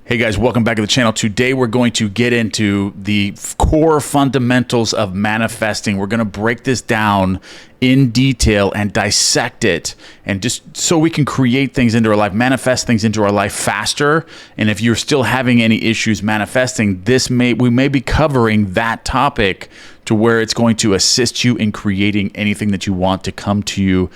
Hey guys, welcome back to the channel. Today we're going to get into the core fundamentals of manifesting. We're going to break this down in detail and dissect it, and just so we can create things into our life, manifest things into our life faster. And if you're still having any issues manifesting, we may be covering that topic to where it's going to assist you in creating anything that you want to come to you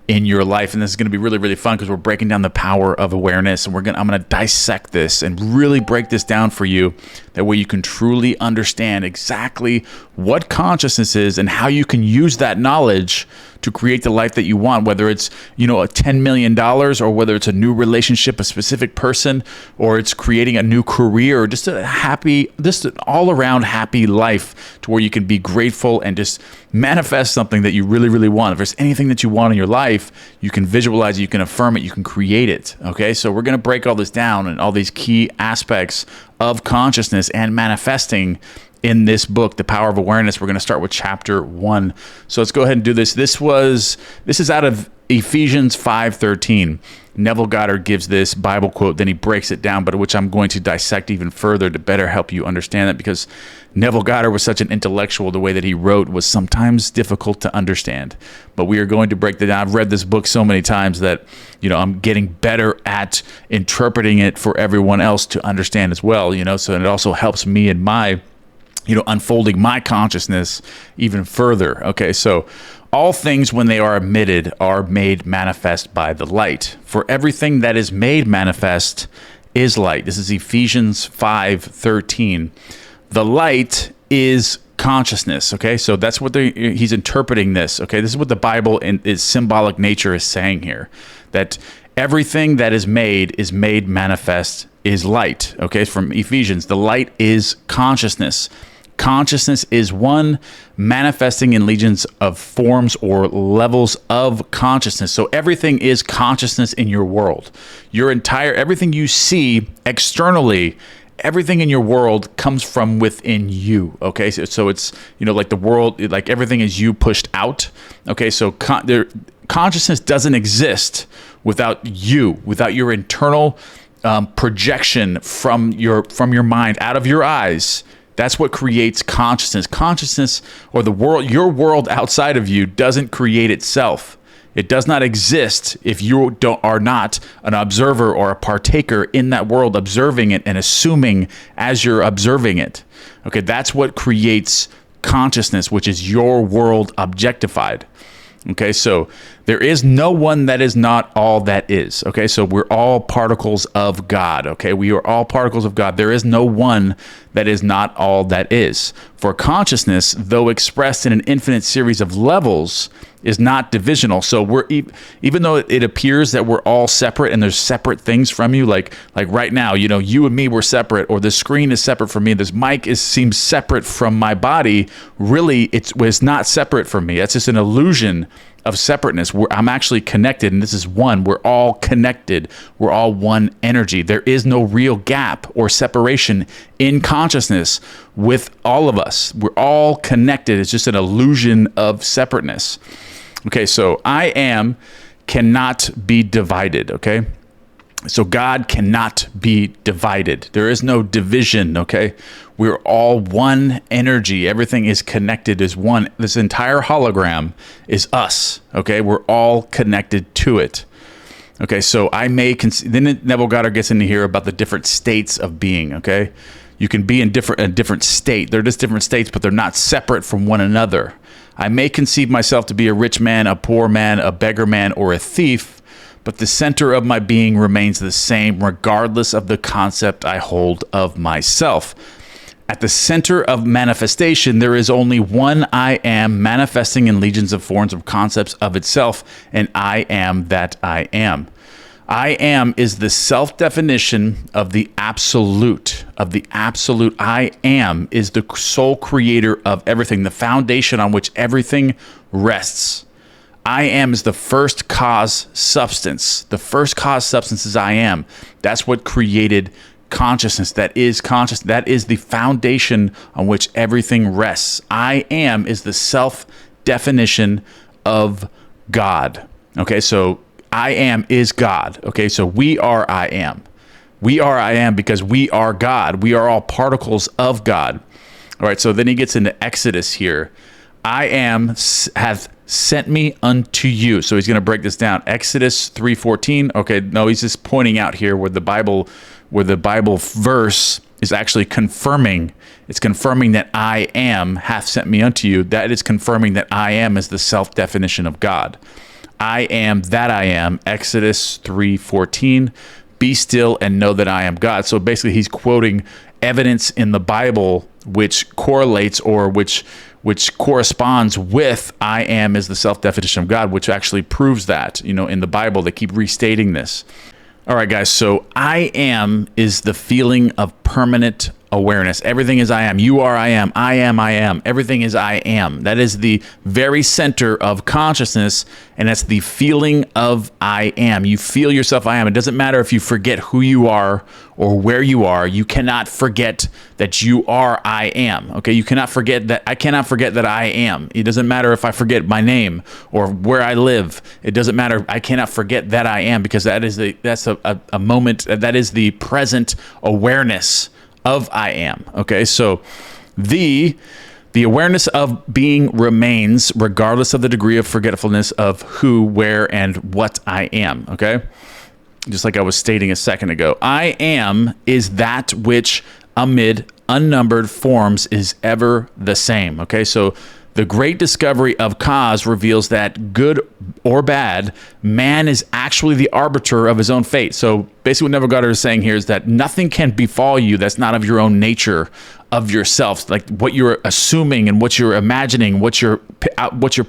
in your life. And this is going to be really, really fun because we're breaking down the power of awareness, and I'm going to dissect this and really break this down for you. That way you can truly understand exactly what consciousness is and how you can use that knowledge to create the life that you want, whether it's, a $10 million, or whether it's a new relationship, a specific person, or it's creating a new career, or just an all around happy life to where you can be grateful and just manifest something that you really, really want. If there's anything that you want in your life, you can visualize it, you can affirm it, you can create it. Okay. So we're going to break all this down and all these key aspects of consciousness and manifesting in this book, The Power of Awareness. We're going to start with chapter 1. So let's go ahead and do this. This is out of Ephesians 5:13. Neville Goddard gives this Bible quote, then he breaks it down, but which I'm going to dissect even further to better help you understand it, because Neville Goddard was such an intellectual. The way that he wrote was sometimes difficult to understand, but we are going to break that down. I've read this book so many times that, I'm getting better at interpreting it for everyone else to understand as well, so it also helps me in my unfolding my consciousness even further. Okay, so all things, when they are emitted, are made manifest by the light. For everything that is made manifest is light. This is Ephesians 5:13. The light is consciousness. Okay, so that's what he's interpreting this. Okay, this is what the Bible in its symbolic nature is saying here, that everything that is made manifest is light. Okay, from Ephesians, the light is consciousness. Consciousness is one manifesting in legions of forms or levels of consciousness. So everything is consciousness in your world. Everything you see externally, everything in your world comes from within you. Okay, so it's like the world, like everything is you pushed out. Okay, so consciousness doesn't exist without you, without your internal projection from your mind out of your eyes. That's what creates consciousness. Consciousness, or the world, your world outside of you, doesn't create itself. It does not exist if you are not an observer or a partaker in that world, observing it and assuming as you're observing it. Okay, that's what creates consciousness, which is your world objectified. Okay, so there is no one that is not all that is. Okay, so we're all particles of God. Okay, we are all particles of God. There is no one that is not all that is. For consciousness, though expressed in an infinite series of levels, is not divisional. So even though it appears that we're all separate and there's separate things from you, like right now, you and me were separate, or the screen is separate from me, this mic seems separate from my body. Really, it was not separate from me. That's just an illusion of separateness. I'm actually connected, and this is one. We're all connected. We're all one energy. There is no real gap or separation in consciousness with all of us. We're all connected. It's just an illusion of separateness. Okay, so I am cannot be divided. Okay, so God cannot be divided. There is no division. Okay, we're all one energy. Everything is connected as one. This entire hologram is us. Okay, we're all connected to it. Okay, so then Neville Goddard gets into here about the different states of being. Okay, you can be in a different state. They're just different states, but they're not separate from one another. I may conceive myself to be a rich man, a poor man, a beggar man, or a thief, but the center of my being remains the same regardless of the concept I hold of myself. At the center of manifestation, there is only one I am, manifesting in legions of forms of concepts of itself, and I am that I am. I am is the self-definition of the absolute. I am is the sole creator of everything, the foundation on which everything rests. I am is the first cause substance. The first cause substance is I am. That's what created consciousness. That is conscious. That is the foundation on which everything rests. I am is the self-definition of God. Okay, so I am is God. Okay, so we are I am. We are I am because we are God. We are all particles of God. All right, so then he gets into Exodus here. I am hath sent me unto you. So he's going to break this down. Exodus 3:14. Okay, no, he's just pointing out here where the Bible verse is actually confirming. It's confirming that I am hath sent me unto you. That is confirming that I am is the self-definition of God. I am that I am. Exodus 3:14. Be still and know that I am God. So basically he's quoting evidence in the Bible which correlates or which corresponds with I am is the self-definition of God, which actually proves that, in the Bible. They keep restating this. All right, guys. So I am is the feeling of permanent awareness. Everything is I am. You are I am. I am I am. Everything is I am. That is the very center of consciousness, and that's the feeling of I am. You feel yourself I am. It doesn't matter if you forget who you are or where you are. You cannot forget that you are I am. Okay? You cannot forget that. I cannot forget that I am. It doesn't matter if I forget my name or where I live. It doesn't matter. I cannot forget that I am, because that's a moment. That is the present awareness of I am. Okay, so the awareness of being remains regardless of the degree of forgetfulness of who, where, and what I am. Okay, just like I was stating a second ago, I am is that which amid unnumbered forms is ever the same. Okay, so the great discovery of cause reveals that, good or bad, man is actually the arbiter of his own fate. So basically what Neville Goddard is saying here is that nothing can befall you that's not of your own nature, of yourself. Like what you're assuming and what you're imagining, what you're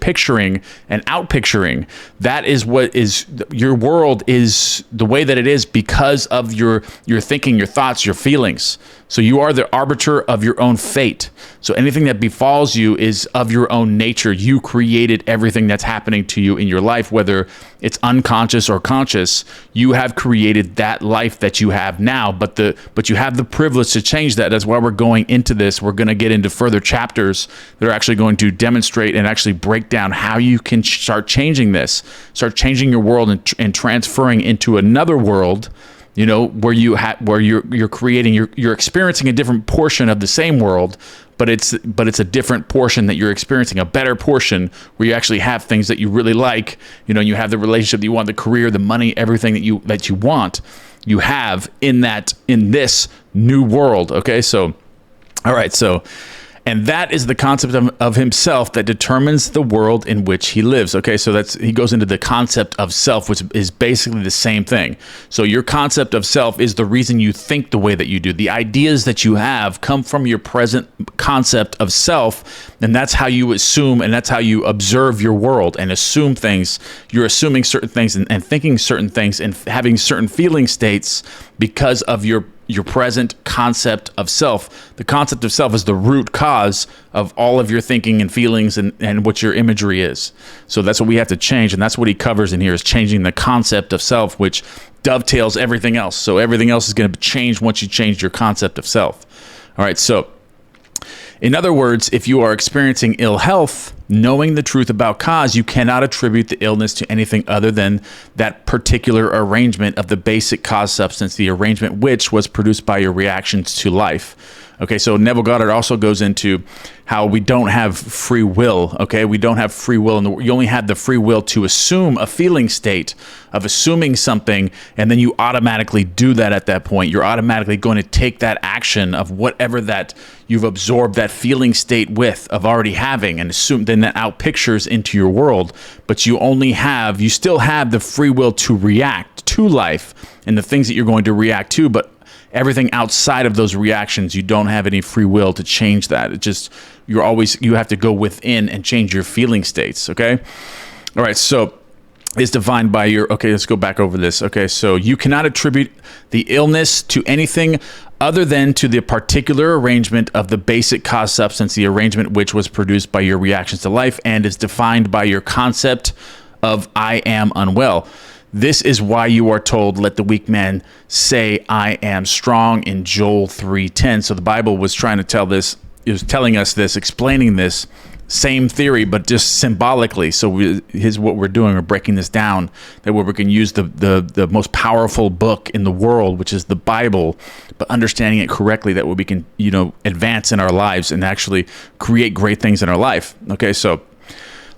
picturing and out picturing, that is what is your world is the way that it is because of your thinking, your thoughts, your feelings. So you are the arbiter of your own fate. So anything that befalls you is of your own nature. You created everything that's happening to you in your life, whether it's unconscious or conscious. You have created that life that you have now, but you have the privilege to change that. That's why we're going into this. We're going to get into further chapters that are actually going to demonstrate and actually break down how you can start changing this, start changing your world and transferring into another world, where you're creating, you're experiencing a different portion of the same world, but it's a different portion that you're experiencing, a better portion where you actually have things that you really like, you have the relationship that you want, the career, the money, everything that you want, you have in this new world. Okay, so all right, so. And that is the concept of himself that determines the world in which he lives. Okay, so he goes into the concept of self, which is basically the same thing. So your concept of self is the reason you think the way that you do. The ideas that you have come from your present concept of self, and that's how you assume and that's how you observe your world and assume things. You're assuming certain things and thinking certain things and having certain feeling states because of your present concept of self. The concept of self is the root cause of all of your thinking and feelings and what your imagery is. So that's what we have to change, and that's what he covers in here, is changing the concept of self, which dovetails everything else. So everything else is going to change once you change your concept of self. All right, so in other words, if you are experiencing ill health, knowing the truth about cause, you cannot attribute the illness to anything other than that particular arrangement of the basic cause substance, the arrangement which was produced by your reactions to life. Okay, so Neville Goddard also goes into how we don't have free will. Okay, we don't have free will, and you only have the free will to assume a feeling state of assuming something, and then you automatically do that at that point. You're automatically going to take that action of whatever that you've absorbed that feeling state with of already having, and assume then that out pictures into your world. But you still have the free will to react to life and the things that you're going to react to, but everything outside of those reactions, you don't have any free will to change that. It just, you have to go within and change your feeling states. Okay. All right. So it's defined by okay, let's go back over this. Okay. So you cannot attribute the illness to anything other than to the particular arrangement of the basic cause substance, the arrangement which was produced by your reactions to life and is defined by your concept of I am unwell. This is why you are told, let the weak man say, I am strong, in Joel 3:10. So the Bible was trying to tell this, it was telling us this, explaining this, same theory, but just symbolically. So here's what we're doing. We're breaking this down, that way we can use the most powerful book in the world, which is the Bible, but understanding it correctly, that way we can, advance in our lives and actually create great things in our life. Okay, so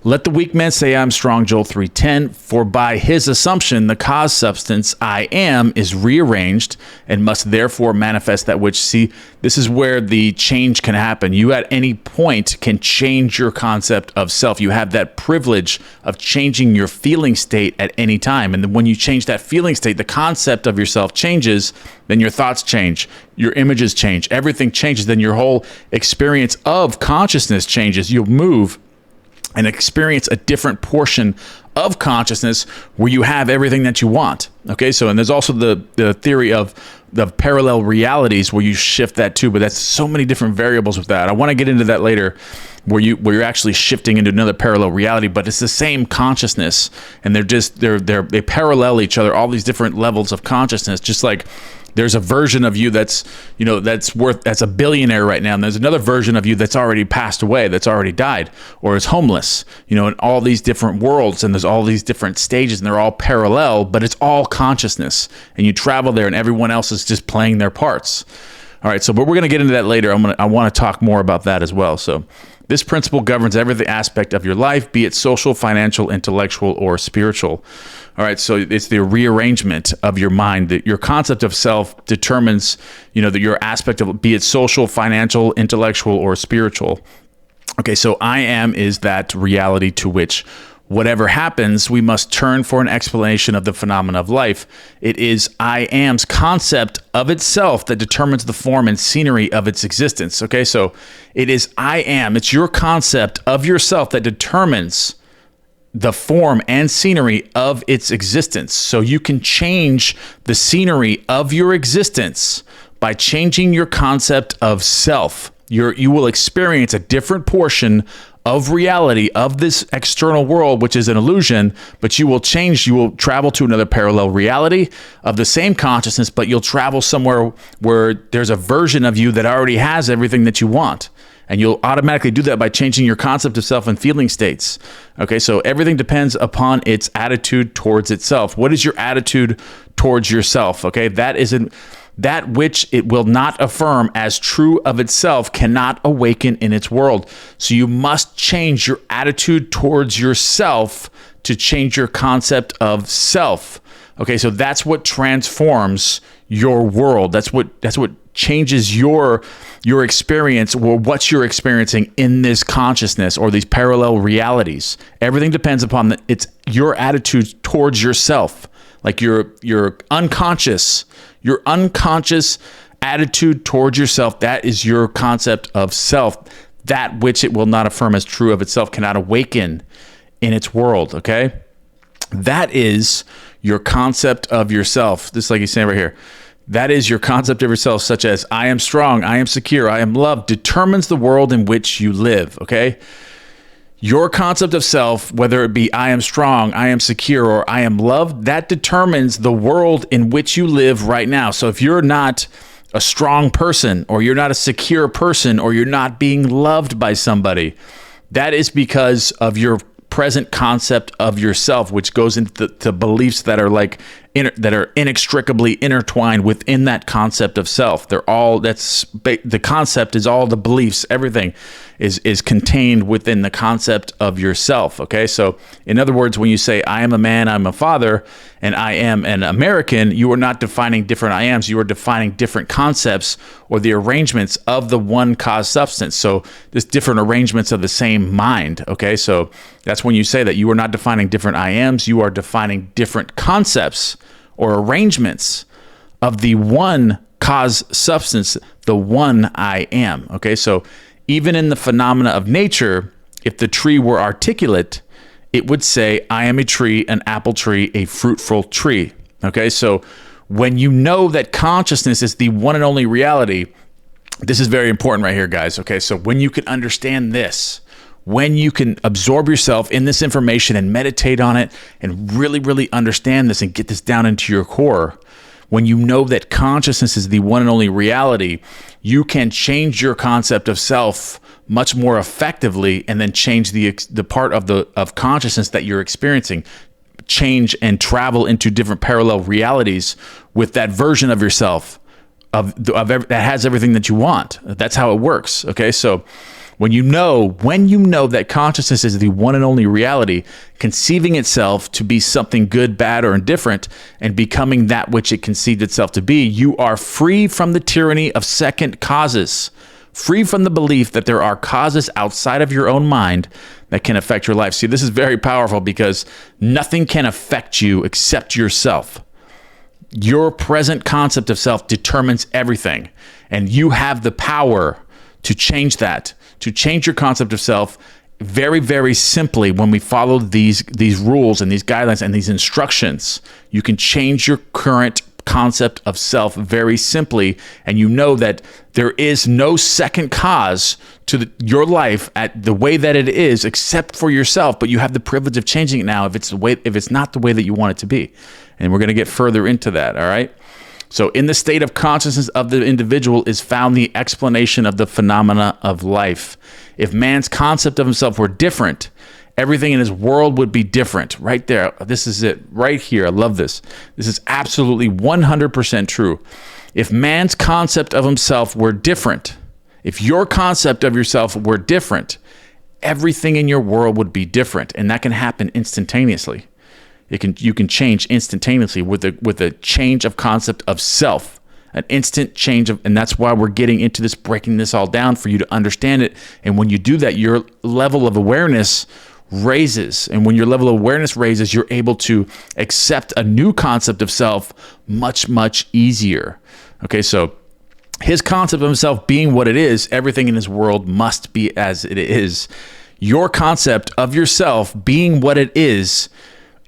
let the weak man say, I'm strong, Joel 3:10, for by his assumption, the cause substance, I am, is rearranged and must therefore manifest that which, see, this is where the change can happen. You at any point can change your concept of self. You have that privilege of changing your feeling state at any time. And then when you change that feeling state, the concept of yourself changes, then your thoughts change, your images change, everything changes, then your whole experience of consciousness changes. You'll move and experience a different portion of consciousness where you have everything that you want. Okay, so, and there's also the theory of the parallel realities where you shift that too, but that's so many different variables with that. I want to get into that later, where you're actually shifting into another parallel reality, but it's the same consciousness, and they parallel each other, all these different levels of consciousness, just like there's a version of you that's a billionaire right now, and there's another version of you that's already passed away, that's already died, or is homeless, in all these different worlds, and there's all these different stages, and they're all parallel, but it's all consciousness, and you travel there, and everyone else is just playing their parts. All right, so but we're going to get into that later. I want to talk more about that as well. So this principle governs every aspect of your life, be it social, financial, intellectual, or spiritual. All right, so it's the rearrangement of your mind. That your concept of self determines, that your aspect of, be it social, financial, intellectual, or spiritual. Okay, so I am is that reality to which whatever happens, we must turn for an explanation of the phenomena of life. It is I am's concept of itself that determines the form and scenery of its existence. Okay, so it is I am. It's your concept of yourself that determines the form and scenery of its existence. So you can change the scenery of your existence by changing your concept of self. You will experience a different portion of reality of this external world, which is an illusion, but you will travel to another parallel reality of the same consciousness, but you'll travel somewhere where there's a version of you that already has everything that you want. And you'll automatically do that by changing your concept of self and feeling states. Okay, so everything depends upon its attitude towards itself. What is your attitude towards yourself? Okay, that which it will not affirm as true of itself cannot awaken in its world. So you must change your attitude towards yourself to change your concept of self. Okay, so that's what transforms your world. That's what changes your experience, or what you're experiencing in this consciousness or these parallel realities. Everything depends upon it's your attitude towards yourself, like your unconscious attitude towards yourself. That is your concept of self. That which it will not affirm as true of itself cannot awaken in its world. Okay, that is your concept of yourself. Just like he's saying right here. That is your concept of yourself, such as I am strong, I am secure, I am loved, determines the world in which you live, okay? Your concept of self, whether it be I am strong, I am secure, or I am loved, that determines the world in which you live right now. So if you're not a strong person, or you're not a secure person, or you're not being loved by somebody, that is because of your present concept of yourself, which goes into the beliefs that are that are inextricably intertwined within that concept of self. The concept is all the beliefs. Everything is contained within the concept of yourself. Okay, so in other words, when you say I am a man, I'm a father, and I am an American, you are not defining different I ams. You are defining different concepts or the arrangements of the one cause substance. So there's different arrangements of the same mind. Okay, so that's when you say that you are not defining different I ams. You are defining different concepts or arrangements of the one cause substance, the one I am. Okay, so even in the phenomena of nature, if the tree were articulate, it would say, I am a tree, an apple tree, a fruitful tree. Okay, so when you know that consciousness is the one and only reality, this is very important right here, guys. Okay, so when you can understand this, when you can absorb yourself in this information and meditate on it and really, really understand this and get this down into your core, when you know that consciousness is the one and only reality, you can change your concept of self much more effectively, and then change the part of consciousness that you're experiencing, change and travel into different parallel realities with that version of yourself that has everything that you want. That's how it works. Okay, so when you know that consciousness is the one and only reality, conceiving itself to be something good, bad, or indifferent, and becoming that which it conceived itself to be, you are free from the tyranny of second causes, free from the belief that there are causes outside of your own mind that can affect your life. See, this is very powerful because nothing can affect you except yourself. Your present concept of self determines everything, and you have the power to change that, to change your concept of self very, very simply. When we follow these rules and these guidelines and these instructions, you can change your current concept of self very simply, and you know that there is no second cause to your life at the way that it is except for yourself, but you have the privilege of changing it now if it's not the way that you want it to be. And we're going to get further into that, all right? So in the state of consciousness of the individual is found the explanation of the phenomena of life. If man's concept of himself were different, everything in his world would be different. Right there. This is it right here. I love this. This is absolutely 100% true. If man's concept of himself were different, if your concept of yourself were different, everything in your world would be different. And that can happen instantaneously. You can change instantaneously with a change of concept of self, an instant change of, and that's why we're getting into this, breaking this all down for you to understand it. And when you do that, your level of awareness raises. And when your level of awareness raises, you're able to accept a new concept of self much, much easier. Okay, so his concept of himself being what it is, everything in his world must be as it is. Your concept of yourself being what it is,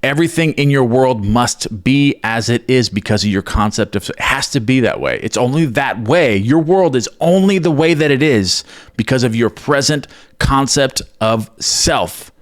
everything in your world must be as it is because of your concept of it. Has to be that way. It's only that way. Your world is only the way that it is because of your present concept of self.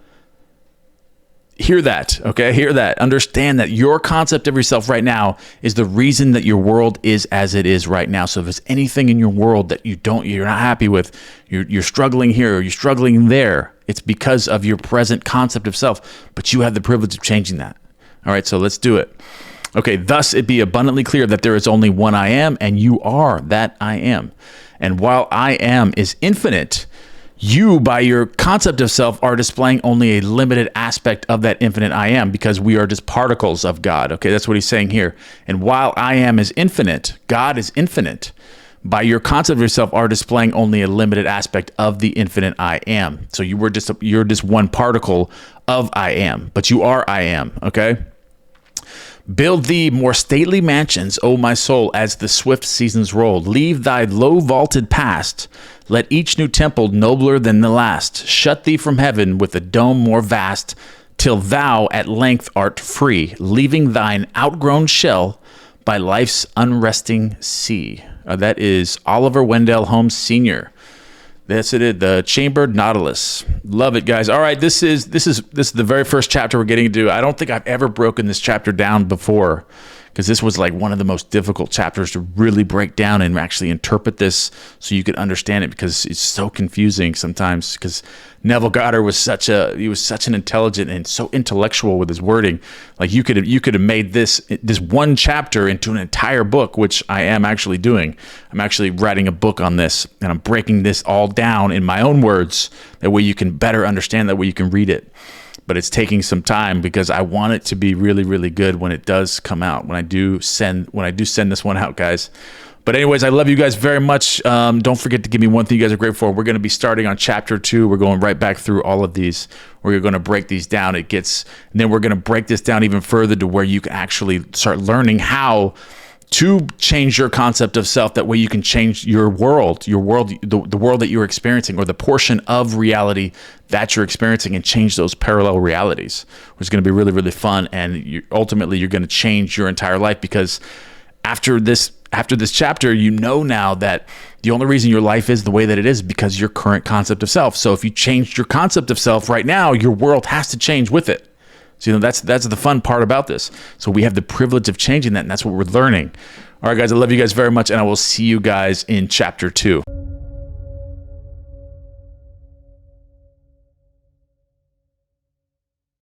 Hear that, okay? Hear that. Understand that your concept of yourself right now is the reason that your world is as it is right now. So if there's anything in your world that you're not happy with, you're struggling here or you're struggling there, it's because of your present concept of self, but you have the privilege of changing that. All right, so let's do it. Okay, thus it be abundantly clear that there is only one I am, and you are that I am. And while I am is infinite, you, by your concept of self, are displaying only a limited aspect of that infinite I am because we are just particles of God. Okay, that's what he's saying here. And while I am is infinite, God is infinite. By your concept of yourself are displaying only a limited aspect of the infinite I am. So you're just one particle of I am, but you are I am, okay? Build thee more stately mansions, O my soul, as the swift seasons roll. Leave thy low vaulted past. Let each new temple nobler than the last. Shut thee from heaven with a dome more vast, till thou at length art free, leaving thine outgrown shell by life's unresting sea. That is Oliver Wendell Holmes Sr. That's it, the Chambered Nautilus. Love it, guys. All right, this is the very first chapter we're getting into. I don't think I've ever broken this chapter down before, because this was like one of the most difficult chapters to really break down and actually interpret this so you could understand it, because it's so confusing sometimes, because Neville Goddard was such an intelligent and so intellectual with his wording. Like you could have made this one chapter into an entire book, which I am actually doing. I'm actually writing a book on this, and I'm breaking this all down in my own words. That way you can better understand, that way you can read it. But it's taking some time because I want it to be really, really good when it does come out, when I do send this one out, guys. But anyways, I love you guys very much. Don't forget to give me one thing you guys are grateful for. We're going to be starting on chapter 2. We're going right back through all of these. We're going to break these down. And then we're going to break this down even further to where you can actually start learning how to change your concept of self. That way you can change your world, the world that you're experiencing, or the portion of reality that you're experiencing, and change those parallel realities, which is going to be really, really fun. And ultimately you're going to change your entire life, because after this chapter, you know now that the only reason your life is the way that it is because your current concept of self. So if you changed your concept of self right now, your world has to change with it. So, that's the fun part about this. So we have the privilege of changing that, and that's what we're learning. All right, guys, I love you guys very much, and I will see you guys in chapter 2.